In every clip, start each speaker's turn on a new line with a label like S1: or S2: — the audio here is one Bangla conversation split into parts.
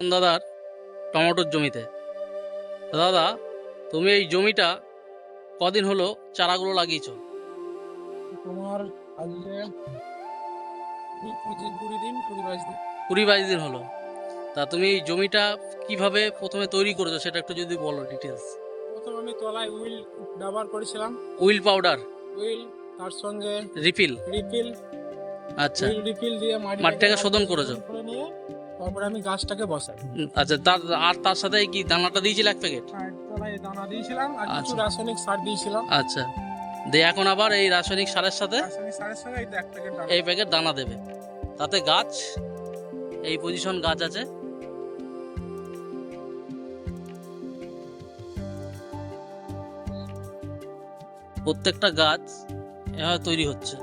S1: দাদার টমেটোর জমিতে। দাদা, তুমি এই জমিটা কদিন হলো চারাগুলো লাগিয়েছো?
S2: তোমার আজকে 20-22 দিন।
S1: 20-22 দিন হলো। তা তুমি এই জমিটা কিভাবে প্রথমে তৈরি করেছো সেটা একটু যদি বলো ডিটেলস।
S2: প্রথম আমি তলায় উইল ব্যবহার করেছিলাম।
S1: উইল পাউডার,
S2: উইল, তার সঙ্গে
S1: রিফিল।
S2: রিফিল।
S1: আচ্ছা,
S2: উইল রিফিল দিয়ে
S1: মাটিটাকে শোধন করেছো।
S2: করে নিয়ে তারপরে আমি গাছটাকে বসাই।
S1: আচ্ছা, তার সাথে কি দানাটা দিয়েছিলে 1 প্যাকেট?
S2: আর তলায় দানা দিয়েছিলাম আর কিছু
S1: আচ্ছা।
S2: রাসায়নিক সার দিয়েছিলাম।
S1: আচ্ছা, দিয়ে এখন আবার এই রাসায়নিক সারের সাথে
S2: রাসায়নিক সারের সঙ্গে এই 1 প্যাকেট দানা।
S1: এই প্যাকেট দানা দেবে, তাতে গাছ এই পজিশন গাছ আছে। প্রত্যেকটা গাছ এভাবে তৈরি হচ্ছে।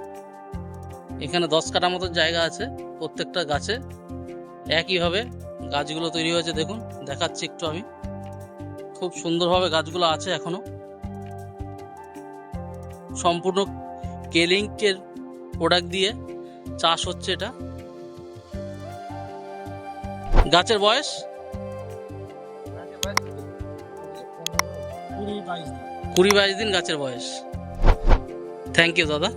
S1: এখানে 10 কাঠা মতো জায়গা আছে। প্রত্যেকটা গাছে একইভাবে গাছগুলো তৈরি হয়েছে। দেখুন, দেখাচ্ছি একটু আমি। খুব সুন্দরভাবে গাছগুলো আছে এখনো। সম্পূর্ণ কেলিংকের প্রোডাক্ট দিয়ে চাষ হচ্ছে এটা। গাছের বয়স
S2: 20-22 দিন।
S1: 20-22 দিন গাছের বয়স। থ্যাংক ইউ দাদা।